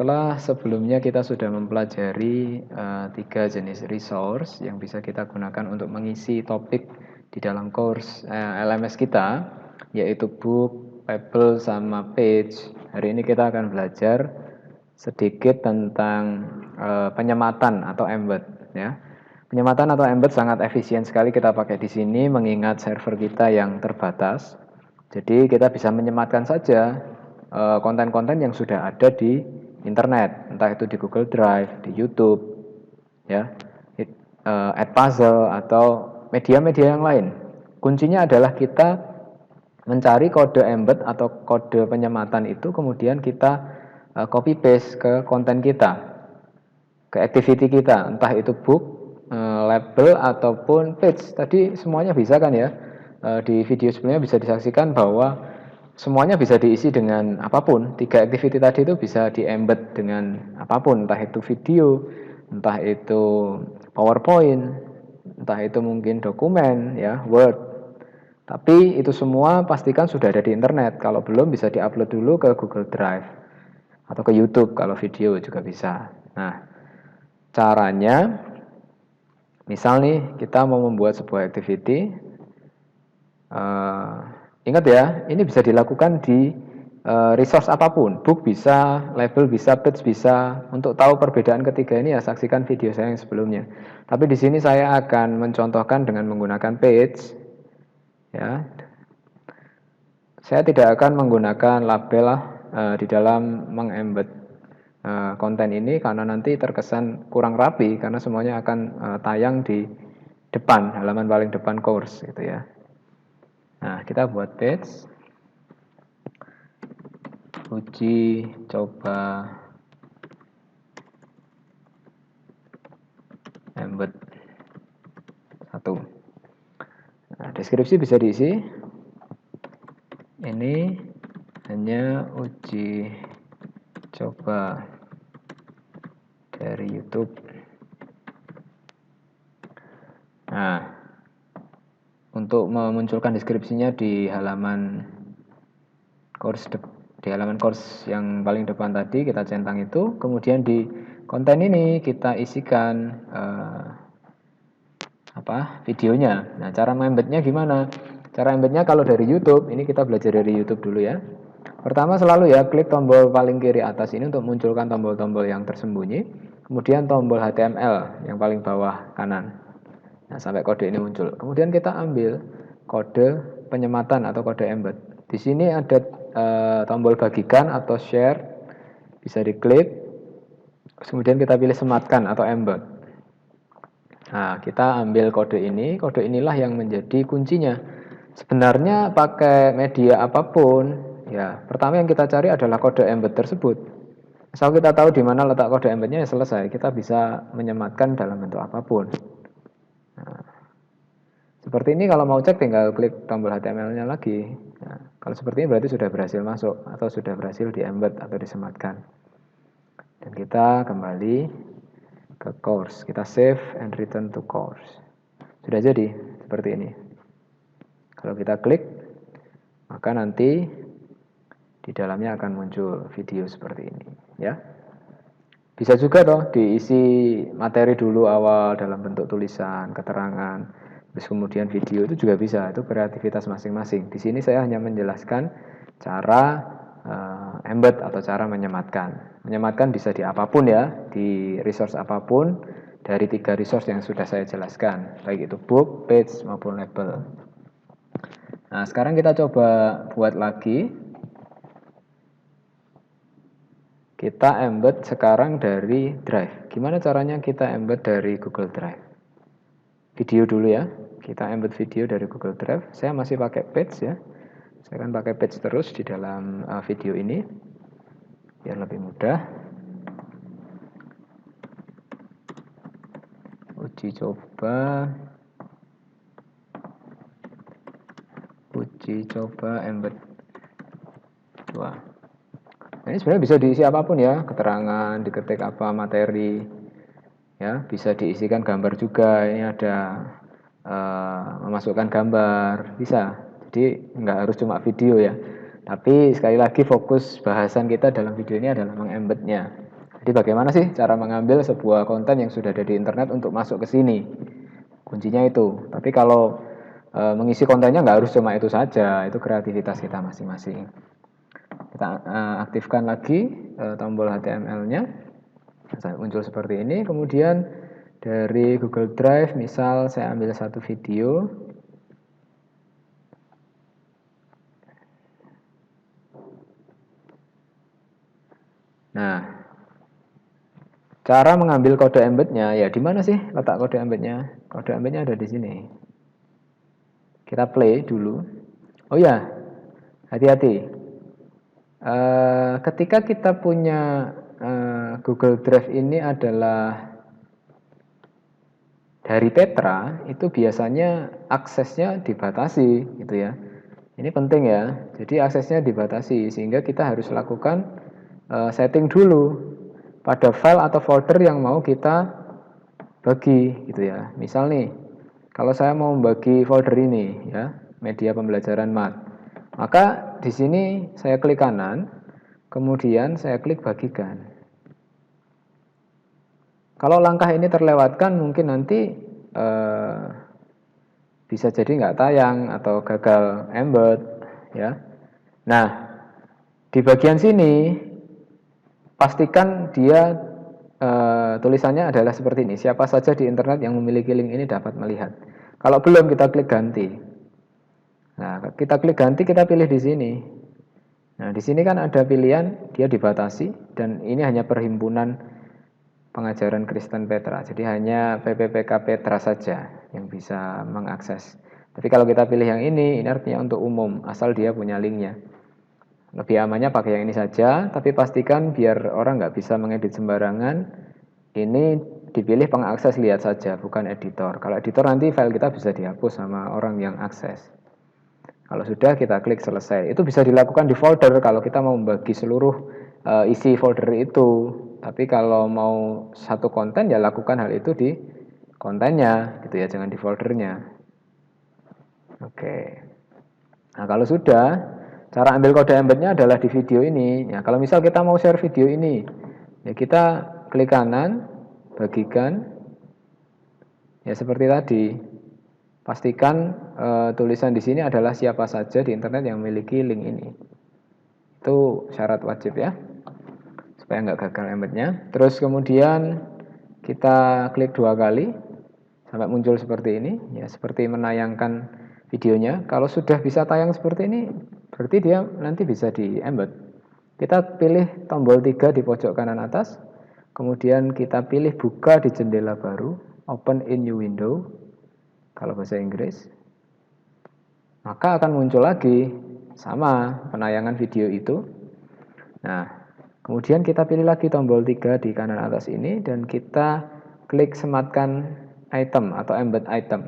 Setelah sebelumnya kita sudah mempelajari 3 jenis resource yang bisa kita gunakan untuk mengisi topik di dalam course LMS kita, yaitu book, Pebble, sama page. Hari ini kita akan belajar sedikit tentang penyematan atau embed, ya. Penyematan atau embed sangat efisien sekali kita pakai di sini mengingat server kita yang terbatas. Jadi kita bisa menyematkan saja konten-konten yang sudah ada di internet, entah itu di Google Drive, di YouTube, ya, Edpuzzle atau media-media yang lain. Kuncinya adalah kita mencari kode embed atau kode penyematan itu, kemudian kita copy paste ke konten kita, ke activity kita, entah itu book, label ataupun page. Tadi semuanya bisa kan ya? Di video sebelumnya bisa disaksikan bahwa semuanya bisa diisi dengan apapun. 3 activity tadi itu bisa di-embed dengan apapun, entah itu video, entah itu PowerPoint, entah itu mungkin dokumen, ya, Word. Tapi itu semua pastikan sudah ada di internet. Kalau belum bisa di-upload dulu ke Google Drive atau ke YouTube kalau video juga bisa. Nah, caranya misal nih kita mau membuat sebuah activity, ingat ya, ini bisa dilakukan di resource apapun, book bisa, label bisa, page bisa. Untuk tahu perbedaan ketiga ini ya saksikan video saya yang sebelumnya. Tapi di sini saya akan mencontohkan dengan menggunakan page, ya. Saya tidak akan menggunakan label di dalam mengembed konten ini karena nanti terkesan kurang rapi karena semuanya akan tayang di depan, halaman paling depan course gitu ya. Nah, kita buat page, uji coba embed 1. Nah, deskripsi bisa diisi. Ini hanya uji coba dari YouTube. Nah, untuk memunculkan deskripsinya di halaman course yang paling depan tadi kita centang itu, kemudian di konten ini kita isikan videonya. Nah, cara mengembednya gimana? Cara embednya kalau dari YouTube, ini kita belajar dari YouTube dulu ya. Pertama selalu ya, klik tombol paling kiri atas ini untuk munculkan tombol-tombol yang tersembunyi. Kemudian tombol HTML yang paling bawah kanan. Nah, sampai kode ini muncul. Kemudian kita ambil kode penyematan atau kode embed. Di sini ada tombol bagikan atau share, bisa diklik. Kemudian kita pilih sematkan atau embed. Nah, kita ambil kode inilah yang menjadi kuncinya. Sebenarnya pakai media apapun, ya, pertama yang kita cari adalah kode embed tersebut. Asal kita tahu di mana letak kode embednya, ya selesai. Kita bisa menyematkan dalam bentuk apapun. Nah, seperti ini kalau mau cek tinggal klik tombol HTML-nya lagi. Nah, kalau seperti ini berarti sudah berhasil masuk atau sudah berhasil di embed atau disematkan. Dan kita kembali ke course, kita save and return to course. Sudah jadi seperti ini. Kalau kita klik, maka nanti di dalamnya akan muncul video seperti ini, ya. Bisa juga diisi materi dulu awal dalam bentuk tulisan, keterangan, terus kemudian video, itu juga bisa. Itu kreativitas masing-masing. Di sini saya hanya menjelaskan cara embed atau cara menyematkan. Menyematkan bisa di apapun ya, di resource apapun dari 3 resource yang sudah saya jelaskan, baik itu book, page maupun label. Nah, sekarang kita coba buat lagi. Kita embed sekarang dari Drive. Gimana caranya kita embed dari Google Drive? Video dulu ya. Kita embed video dari Google Drive. Saya masih pakai page ya. Saya akan pakai page terus di dalam video ini biar lebih mudah. Uji coba embed 2. Nah, ini sebenarnya bisa diisi apapun ya, keterangan, diketik apa, materi, ya, bisa diisikan gambar juga. Ini ada memasukkan gambar, bisa. Jadi nggak harus cuma video ya. Tapi sekali lagi fokus bahasan kita dalam video ini adalah mengembednya. Jadi bagaimana sih cara mengambil sebuah konten yang sudah ada di internet untuk masuk ke sini? Kuncinya itu. Tapi kalau mengisi kontennya nggak harus cuma itu saja, itu kreativitas kita masing-masing. Kita aktifkan lagi tombol HTML-nya, muncul seperti ini. Kemudian dari Google Drive, misal saya ambil satu video. Nah, cara mengambil kode embednya, ya di mana sih letak kode embednya? Kode embednya ada di sini. Kita play dulu. Oh ya, hati-hati. Ketika kita punya Google Drive ini adalah dari Petra, itu biasanya aksesnya dibatasi, gitu ya. Ini penting ya. Jadi aksesnya dibatasi sehingga kita harus lakukan setting dulu pada file atau folder yang mau kita bagi, gitu ya. Misal nih, kalau saya mau membagi folder ini, ya, media pembelajaran math, maka di sini saya klik kanan, kemudian saya klik bagikan. Kalau langkah ini terlewatkan, mungkin nanti bisa jadi nggak tayang atau gagal embed, ya. Nah, di bagian sini pastikan dia tulisannya adalah seperti ini. Siapa saja di internet yang memiliki link ini dapat melihat. Kalau belum, kita klik ganti. Nah, kita klik ganti, kita pilih di sini. Nah, di sini kan ada pilihan dia dibatasi dan ini hanya perhimpunan pengajaran Kristen Petra. Jadi hanya PPPK Petra saja yang bisa mengakses. Tapi kalau kita pilih yang ini artinya untuk umum, asal dia punya linknya. Lebih amannya pakai yang ini saja, tapi pastikan biar orang nggak bisa mengedit sembarangan. Ini dipilih pengakses lihat saja, bukan editor. Kalau editor nanti file kita bisa dihapus sama orang yang akses. Kalau sudah kita klik selesai. Itu bisa dilakukan di folder kalau kita mau membagi seluruh isi folder itu. Tapi kalau mau satu konten ya lakukan hal itu di kontennya, gitu ya, jangan di foldernya. Oke. Nah, kalau sudah, cara ambil kode embednya adalah di video ini. Ya, kalau misal kita mau share video ini, ya kita klik kanan, bagikan. Ya seperti tadi. Pastikan tulisan di sini adalah siapa saja di internet yang memiliki link ini. Itu syarat wajib ya, supaya nggak gagal embednya. Terus kemudian kita klik 2 kali sampai muncul seperti ini, ya seperti menayangkan videonya. Kalau sudah bisa tayang seperti ini, berarti dia nanti bisa di embed. Kita pilih tombol 3 di pojok kanan atas, kemudian kita pilih buka di jendela baru, open in new window, kalau bahasa Inggris. Maka akan muncul lagi sama penayangan video itu. Nah, kemudian kita pilih lagi tombol 3 di kanan atas ini dan kita klik sematkan item atau embed item.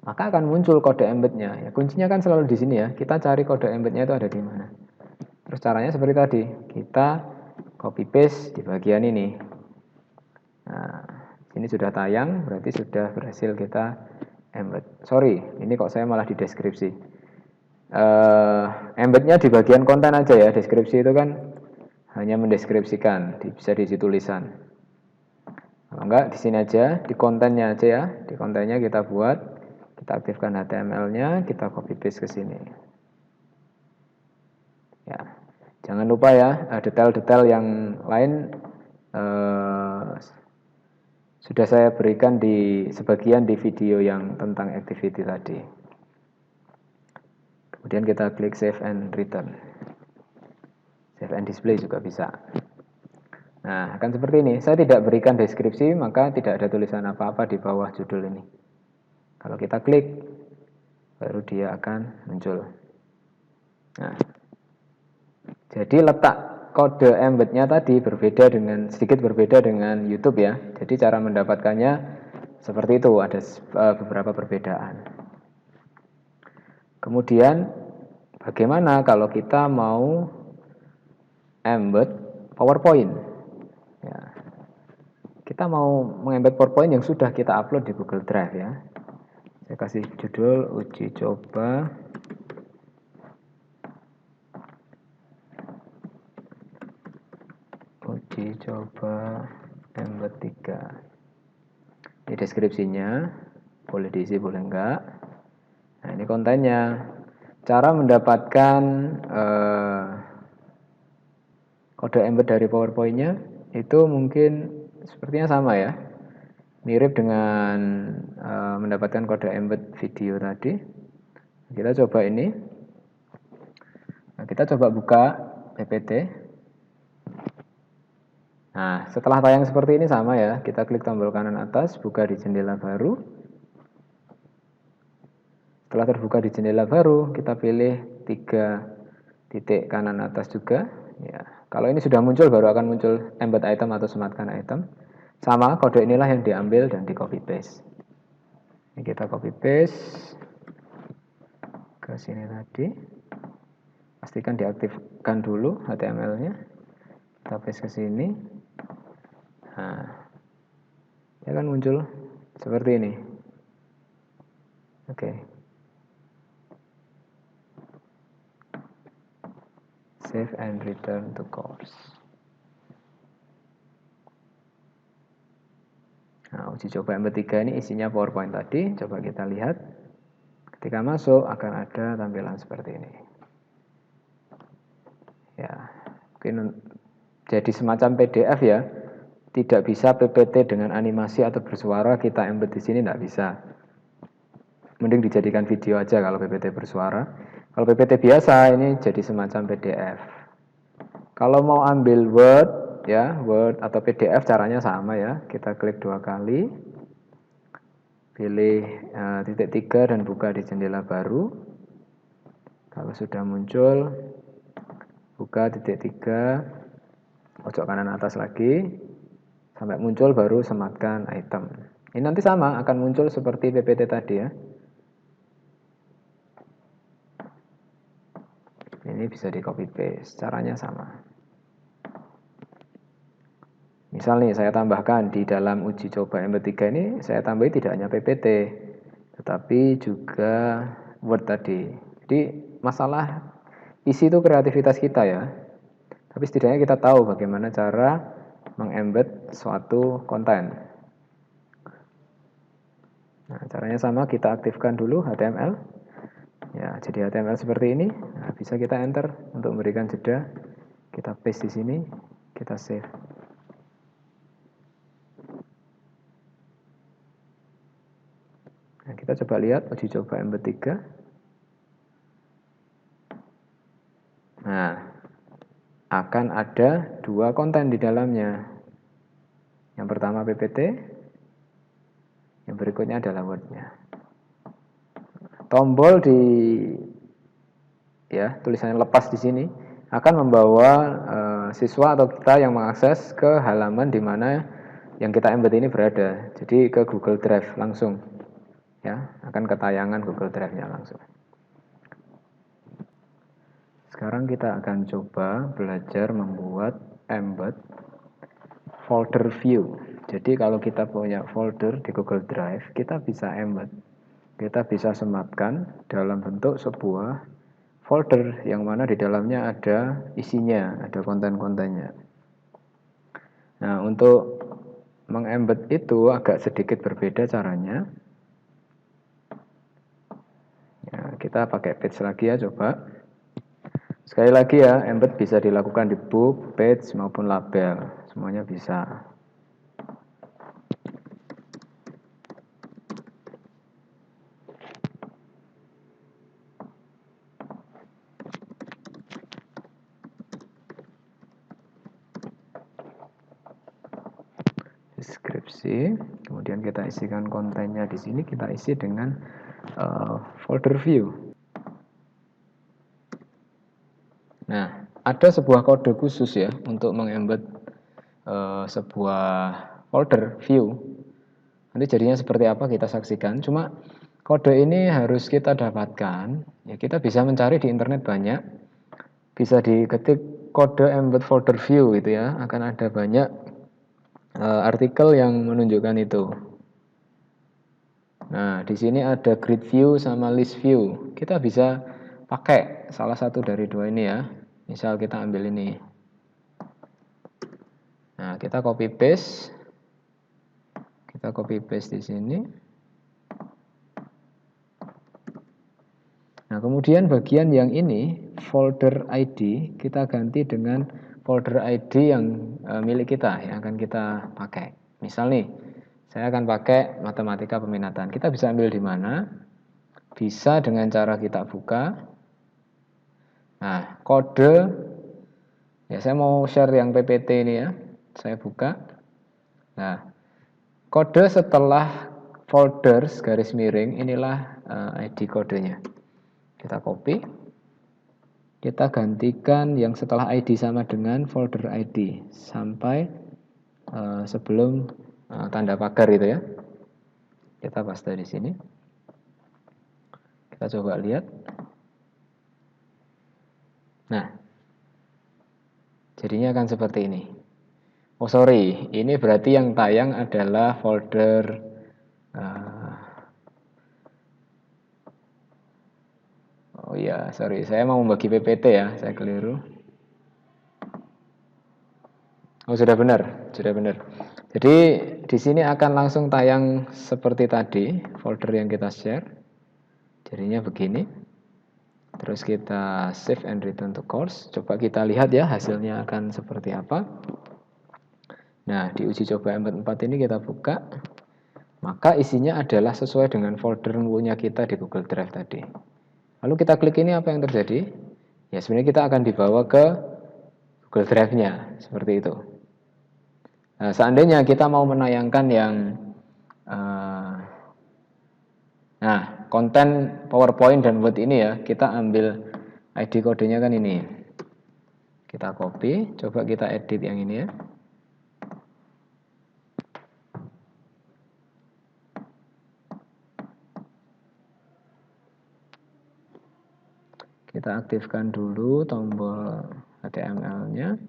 Maka akan muncul kode embednya. Ya, kuncinya kan selalu di sini ya. Kita cari kode embednya itu ada di mana. Terus caranya seperti tadi. Kita copy paste di bagian ini. Nah, ini sudah tayang, berarti sudah berhasil kita embed. Sorry, ini kok saya malah di deskripsi. Embednya di bagian konten aja ya. Deskripsi itu kan hanya mendeskripsikan, bisa diisi tulisan. Kalau enggak di sini aja, di kontennya aja ya. Di kontennya kita buat, kita aktifkan HTML-nya, kita copy paste ke sini. Ya, jangan lupa ya, detail-detail yang lain sudah saya berikan di sebagian di video yang tentang activity tadi. Kemudian kita klik save and return. Save and display juga bisa. Nah, akan seperti ini. Saya tidak berikan deskripsi, maka tidak ada tulisan apa-apa di bawah judul ini. Kalau kita klik, baru dia akan muncul. Nah, jadi letak kode embednya tadi sedikit berbeda dengan YouTube ya. Jadi cara mendapatkannya seperti itu, ada beberapa perbedaan. Kemudian bagaimana kalau kita mau embed PowerPoint? Ya, kita mau mengembed PowerPoint yang sudah kita upload di Google Drive ya. Saya kasih judul uji coba coba embed 3. Ini deskripsinya, boleh diisi boleh enggak. Nah, ini kontennya. Cara mendapatkan kode embed dari PowerPoint-nya itu mungkin sepertinya sama ya. Mirip dengan mendapatkan kode embed video tadi. Kita coba ini. Nah, kita coba buka PPT. Nah, setelah tayang seperti ini sama ya, kita klik tombol kanan atas, buka di jendela baru. Setelah terbuka di jendela baru, kita pilih 3 titik kanan atas juga. Ya, kalau ini sudah muncul, baru akan muncul embed item atau sematkan item. Sama, kode inilah yang diambil dan di copy paste. Ini kita copy paste ke sini tadi. Pastikan diaktifkan dulu HTML-nya. Kita paste ke sini. Nah, ya kan muncul seperti ini. Oke. Save and return to course. Nah, uji coba embed 3 ini isinya PowerPoint tadi. Coba kita lihat. Ketika masuk akan ada tampilan seperti ini. Ya, mungkin jadi semacam PDF ya. Tidak bisa PPT dengan animasi atau bersuara kita embed di sini, tidak bisa. Mending dijadikan video aja kalau PPT bersuara. Kalau PPT biasa ini jadi semacam PDF. Kalau mau ambil Word ya, Word atau PDF caranya sama ya. Kita klik 2 kali. Pilih titik 3 dan buka di jendela baru. Kalau sudah muncul, buka titik 3 pojok kanan atas lagi. Sampai muncul baru sematkan item. Ini nanti sama, akan muncul seperti PPT tadi ya. Ini bisa di copy paste, caranya sama. Misal nih saya tambahkan di dalam uji coba embed 3 ini, saya tambahi tidak hanya PPT, tetapi juga Word tadi. Jadi masalah isi itu kreativitas kita ya. Tapi setidaknya kita tahu bagaimana cara mengembed suatu konten. Nah, caranya sama, kita aktifkan dulu HTML. Ya, jadi HTML seperti ini. Nah, bisa kita enter untuk memberikan jeda. Kita paste di sini, kita save. Nah, kita coba lihat uji coba embed 3. Nah, akan ada 2 konten di dalamnya. Yang pertama PPT, yang berikutnya adalah Word-nya. Tombol di ya, tulisannya lepas di sini akan membawa siswa atau kita yang mengakses ke halaman di mana yang kita embed ini berada. Jadi ke Google Drive langsung. Ya, akan ketayangan Google Drive-nya langsung. Sekarang kita akan coba belajar membuat embed folder view. Jadi kalau kita punya folder di Google Drive, kita bisa embed. Kita bisa sematkan dalam bentuk sebuah folder yang mana di dalamnya ada isinya, ada konten-kontennya. Nah, untuk mengembed itu agak sedikit berbeda caranya. Ya, kita pakai page lagi ya, coba. Sekali lagi ya, embed bisa dilakukan di book, page, maupun label. Semuanya bisa. Deskripsi, kemudian kita isikan kontennya di sini, kita isi dengan folder view. Nah, ada sebuah kode khusus ya untuk mengembed sebuah folder view. Nanti jadinya seperti apa kita saksikan. Cuma kode ini harus kita dapatkan. Ya, kita bisa mencari di internet banyak. Bisa diketik kode embed folder view gitu ya. Akan ada banyak artikel yang menunjukkan itu. Nah, di sini ada grid view sama list view. Kita bisa pakai salah satu dari 2 ini ya. Misal kita ambil ini. Nah, kita copy paste. Kita copy paste di sini. Nah, kemudian bagian yang ini, folder ID, kita ganti dengan folder ID yang milik kita, yang akan kita pakai. Misal nih, saya akan pakai matematika peminatan. Kita bisa ambil di mana? Bisa dengan cara kita buka. Nah, kode, ya saya mau share yang PPT ini ya. Saya buka. Nah, kode setelah folders garis miring, inilah ID kodenya. Kita copy, kita gantikan yang setelah ID sama dengan folder ID sampai sebelum tanda pagar itu ya. Kita paste di sini. Kita coba lihat. Nah, jadinya akan seperti ini. Oh sorry, ini berarti yang tayang adalah folder oh iya, sorry, saya mau membagi PPT ya, saya keliru. Oh sudah benar, sudah benar. Jadi di sini akan langsung tayang seperti tadi folder yang kita share. Jadinya begini. Terus kita save and return to course. Coba kita lihat ya hasilnya akan seperti apa. Nah di uji coba embed 4 ini kita buka. Maka isinya adalah sesuai dengan folder punya kita di Google Drive tadi. Lalu kita klik ini apa yang terjadi? Ya sebenarnya kita akan dibawa ke Google Drive-nya, seperti itu. Nah, seandainya kita mau menayangkan yang nah, konten PowerPoint dan Word ini ya, kita ambil ID kodenya kan ini. Kita copy, coba kita edit yang ini ya. Kita aktifkan dulu tombol HTML-nya.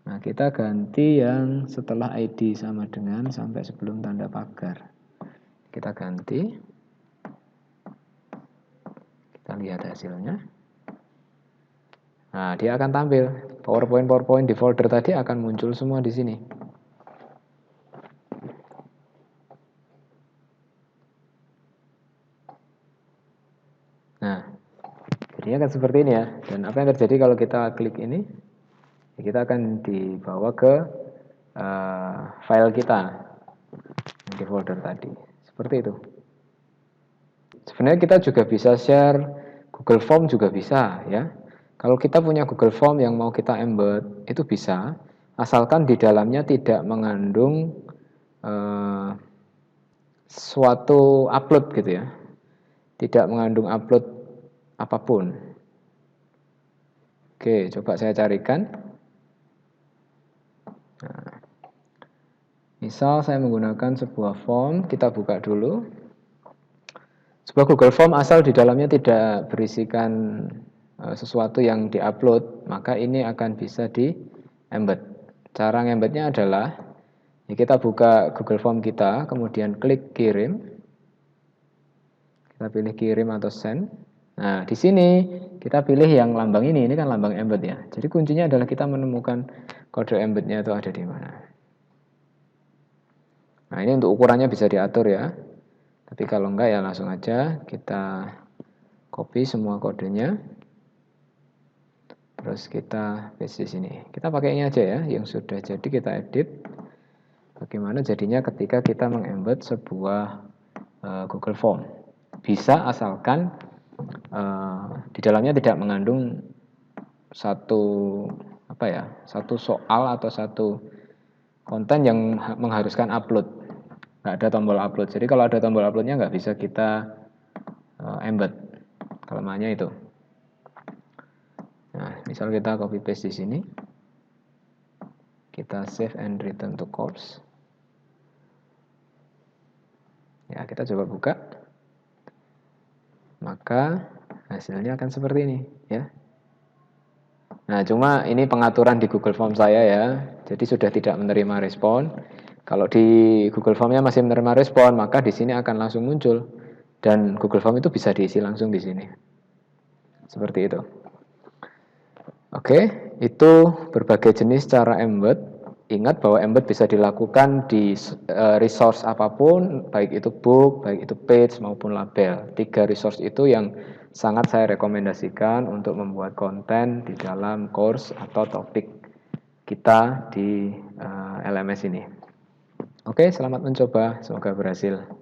Nah, kita ganti yang setelah ID sama dengan sampai sebelum tanda pagar. Kita ganti. Kita lihat hasilnya. Nah, dia akan tampil. PowerPoint di folder tadi akan muncul semua di sini. Nah, jadinya akan seperti ini ya. Dan apa yang terjadi kalau kita klik ini? Kita akan dibawa ke file kita di folder tadi. Seperti itu. Sebenarnya kita juga bisa share Google Form juga bisa ya. Kalau kita punya Google Form yang mau kita embed itu bisa, asalkan di dalamnya tidak mengandung suatu upload gitu ya. Tidak mengandung upload apapun. Oke, coba saya carikan. Nah, misal saya menggunakan sebuah form, kita buka dulu. Sebuah Google Form asal di dalamnya tidak berisikan sesuatu yang diupload, maka ini akan bisa di-embed. Cara ngembednya adalah ya kita buka Google Form kita, kemudian klik kirim. Kita pilih kirim atau send. Nah, di sini kita pilih yang lambang ini kan lambang embed ya. Jadi kuncinya adalah kita menemukan kode embednya itu ada di mana. Nah, ini untuk ukurannya bisa diatur ya. Tapi kalau enggak ya langsung aja kita copy semua kodenya. Terus kita paste di sini. Kita pakai ini aja ya, yang sudah jadi kita edit. Bagaimana jadinya ketika kita mengembed sebuah Google Form. Bisa asalkan di dalamnya tidak mengandung satu soal atau satu konten yang mengharuskan upload. Nggak ada tombol upload. Jadi kalau ada tombol uploadnya nggak bisa kita embed. Kelemahannya itu. Nah, misal kita copy paste di sini. Kita save and return to course. Ya, kita coba buka. Maka hasilnya akan seperti ini, ya. Nah, cuma ini pengaturan di Google Form saya ya. Jadi sudah tidak menerima respon. Kalau di Google Form-nya masih menerima respon, maka di sini akan langsung muncul. Dan Google Form itu bisa diisi langsung di sini. Seperti itu. Oke. itu berbagai jenis cara embed. Ingat bahwa embed bisa dilakukan di resource apapun, baik itu book, baik itu page maupun label. 3 resource itu yang sangat saya rekomendasikan untuk membuat konten di dalam course atau topik kita di LMS ini. Oke, selamat mencoba, semoga berhasil.